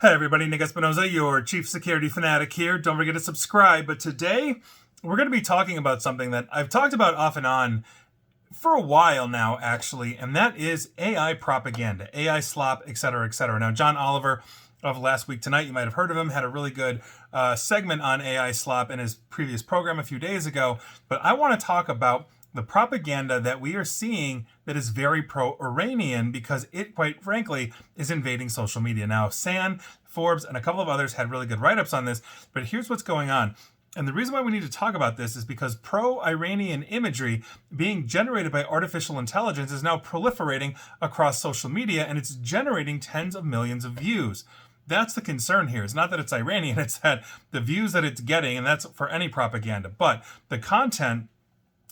Hey everybody, Nick Espinoza, your chief security fanatic here. Don't forget to subscribe. But today, we're going to be talking about something that I've talked about off and on for a while now, actually, and that is AI propaganda, AI slop, etc., etc. Now, John Oliver of Last Week Tonight, you might have heard of him, had a really good segment on AI slop in his previous program a few days ago. But I want to talk about the propaganda that we are seeing that is very pro-Iranian because it, quite frankly, is invading social media. Now, San, Forbes, and a couple of others had really good write-ups on this, but here's what's going on. And the reason why we need to talk about this is because pro-Iranian imagery being generated by artificial intelligence is now proliferating across social media, and it's generating tens of millions of views. That's the concern here. It's not that it's Iranian, it's that the views that it's getting, and that's for any propaganda. But the content,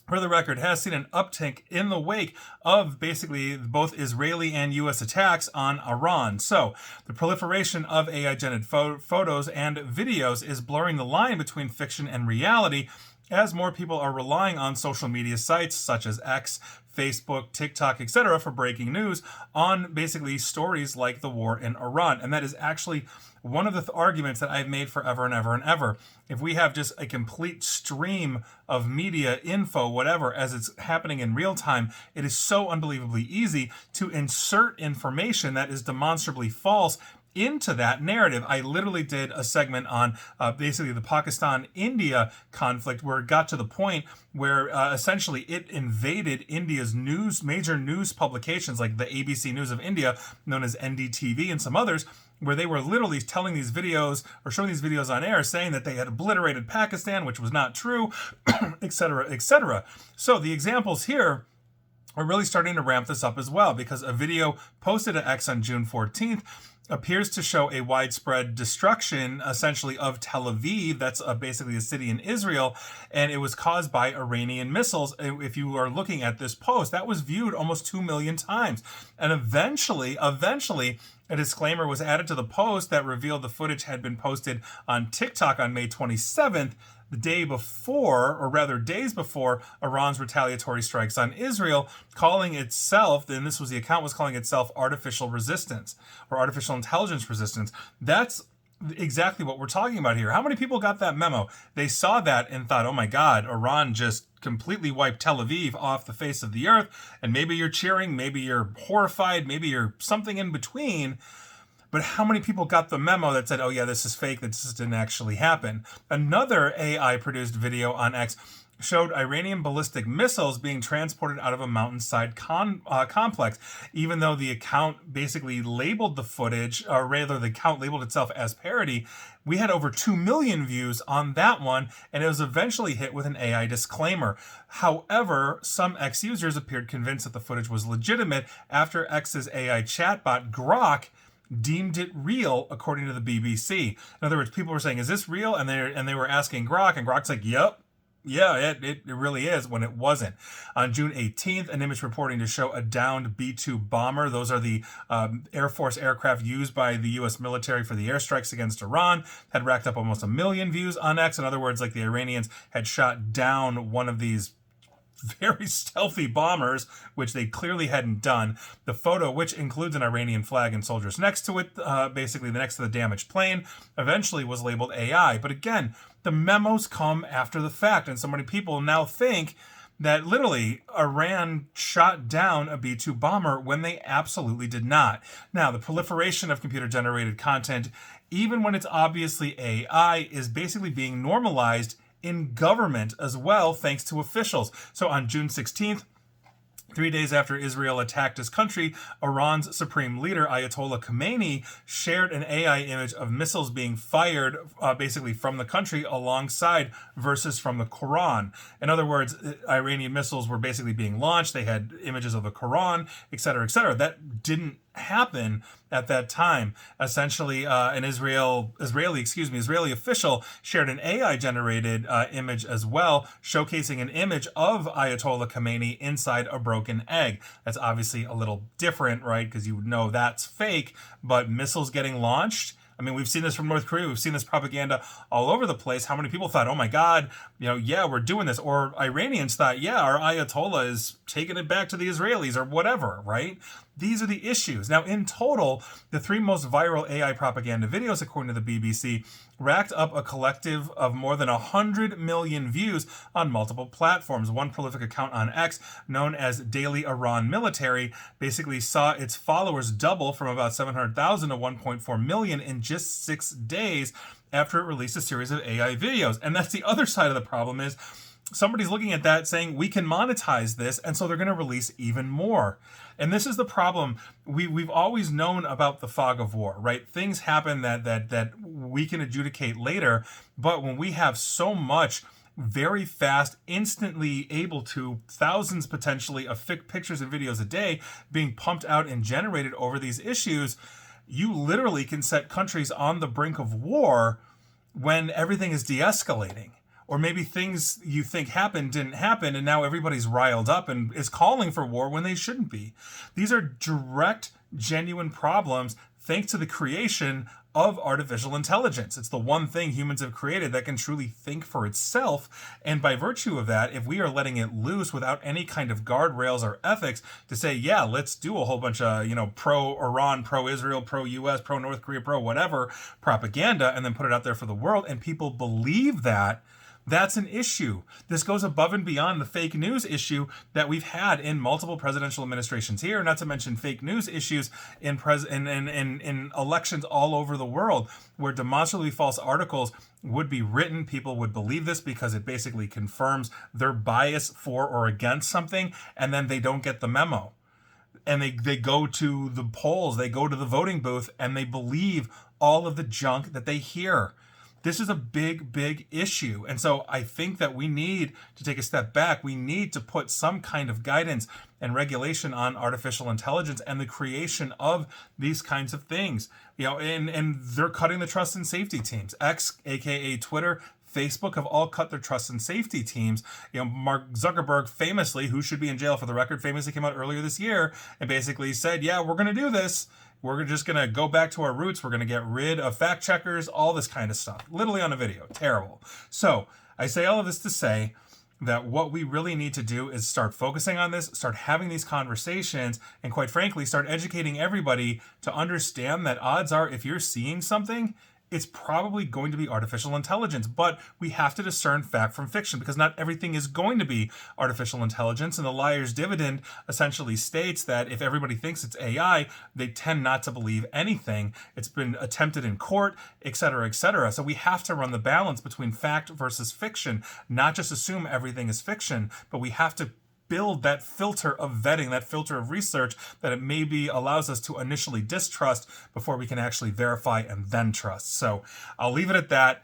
for the record, has seen an uptick in the wake of basically both Israeli and U.S. attacks on Iran. So the proliferation of AI-generated photos and videos is blurring the line between fiction and reality as more people are relying on social media sites such as X, Facebook, TikTok, etc. for breaking news on basically stories like the war in Iran. And that is actually one of the arguments that I've made forever and ever and ever. If we have just a complete stream of media info, whatever, as it's happening in real time, it is so unbelievably easy to insert information that is demonstrably false into that narrative. I literally did a segment on basically the Pakistan-India conflict where it got to the point where essentially it invaded India's major news publications like the ABC News of India, known as NDTV, and some others, where they were literally telling these videos or showing these videos on air saying that they had obliterated Pakistan, which was not true, etc., etc. So the examples here are really starting to ramp this up as well, because a video posted to X on June 14th appears to show a widespread destruction, essentially, of Tel Aviv. That's basically a city in Israel, and it was caused by Iranian missiles. If you are looking at this post, that was viewed almost 2 million times. And eventually, a disclaimer was added to the post that revealed the footage had been posted on TikTok on May 27th, the day before, or rather days before, Iran's retaliatory strikes on Israel, calling itself, and this was the account was calling itself artificial resistance or artificial intelligence resistance. That's exactly what we're talking about here. How many people got that memo? They saw that and thought, oh my God, Iran just completely wiped Tel Aviv off the face of the earth. And maybe you're cheering, maybe you're horrified, maybe you're something in between. But how many people got the memo that said, oh yeah, this is fake, that this didn't actually happen? Another AI-produced video on X showed Iranian ballistic missiles being transported out of a mountainside complex. Even though the account basically labeled the footage, or rather the account labeled itself as parody, we had over 2 million views on that one, and it was eventually hit with an AI disclaimer. However, some X users appeared convinced that the footage was legitimate after X's AI chatbot, Grok, deemed it real, according to the BBC. In other words, people were saying, is this real? And they were asking Grok, and Grok's like, yep. Yeah, it really is, when it wasn't. On June 18th, an image reporting to show a downed B-2 bomber. Those are the Air Force aircraft used by the U.S. military for the airstrikes against Iran, had racked up almost 1 million views on X. In other words, like the Iranians had shot down one of these very stealthy bombers, which they clearly hadn't done. The photo, which includes an Iranian flag and soldiers next to it, basically next to the damaged plane, eventually was labeled AI. But again, the memos come after the fact, and so many people now think that literally Iran shot down a B-2 bomber when they absolutely did not. Now, the proliferation of computer-generated content, even when it's obviously AI, is basically being normalized in government as well, thanks to officials. So on June 16th, 3 days after Israel attacked his country, Iran's supreme leader, Ayatollah Khamenei, shared an AI image of missiles being fired basically from the country alongside verses from the Quran. In other words, Iranian missiles were basically being launched. They had images of the Quran, etc., etc. That didn't happen at that time. Essentially, an Israeli official shared an AI-generated image as well, showcasing an image of Ayatollah Khamenei inside a broken egg. That's obviously a little different, right? Because you would know that's fake, but missiles getting launched, I mean, we've seen this from North Korea. We've seen this propaganda all over the place. How many people thought, oh my God, yeah, we're doing this. Or Iranians thought, yeah, our Ayatollah is taking it back to the Israelis or whatever, right? These are the issues. Now, in total, the 3 most viral AI propaganda videos, according to the BBC, racked up a collective of more than 100 million views on multiple platforms. One prolific account on X, known as Daily Iran Military, basically saw its followers double from about 700,000 to 1.4 million in just 6 days after it released a series of AI videos. And that's the other side of the problem is somebody's looking at that saying we can monetize this, and so they're going to release even more. And this is the problem. We've always known about the fog of war, right? Things happen that we can adjudicate later, but when we have so much very fast, instantly able to thousands potentially of pictures and videos a day being pumped out and generated over these issues, you literally can set countries on the brink of war when everything is de-escalating. Or maybe things you think happened didn't happen, and now everybody's riled up and is calling for war when they shouldn't be. These are direct, genuine problems thanks to the creation of artificial intelligence. It's the one thing humans have created that can truly think for itself. And by virtue of that, if we are letting it loose without any kind of guardrails or ethics to say, yeah, let's do a whole bunch of, pro-Iran, pro-Israel, pro-US, pro-North Korea, pro-whatever propaganda, and then put it out there for the world, and people believe that, that's an issue. This goes above and beyond the fake news issue that we've had in multiple presidential administrations here, not to mention fake news issues in elections all over the world, where demonstrably false articles would be written. People would believe this because it basically confirms their bias for or against something, and then they don't get the memo. And they go to the polls, they go to the voting booth, and they believe all of the junk that they hear. This is a big, big issue. And so I think that we need to take a step back. We need to put some kind of guidance and regulation on artificial intelligence and the creation of these kinds of things. And they're cutting the trust and safety teams. X, aka Twitter, Facebook have all cut their trust and safety teams. Mark Zuckerberg famously, who should be in jail for the record, famously came out earlier this year and basically said, yeah, we're going to do this. We're just going to go back to our roots. We're going to get rid of fact checkers, all this kind of stuff. Literally on a video. Terrible. So I say all of this to say that what we really need to do is start focusing on this, start having these conversations, and quite frankly, start educating everybody to understand that odds are if you're seeing something, it's probably going to be artificial intelligence. But we have to discern fact from fiction because not everything is going to be artificial intelligence. And the liar's dividend essentially states that if everybody thinks it's AI, they tend not to believe anything. It's been attempted in court, et cetera, et cetera. So we have to run the balance between fact versus fiction, not just assume everything is fiction, but we have to build that filter of vetting, that filter of research that it maybe allows us to initially distrust before we can actually verify and then trust. So I'll leave it at that.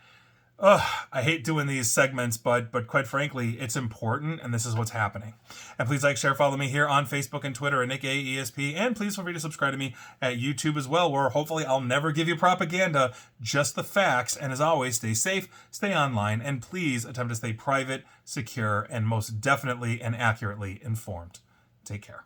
I hate doing these segments, but quite frankly, it's important, and this is what's happening. And please like, share, follow me here on Facebook and Twitter at NickAESP, and please feel free to subscribe to me at YouTube as well, where hopefully I'll never give you propaganda, just the facts. And as always, stay safe, stay online, and please attempt to stay private, secure, and most definitely and accurately informed. Take care.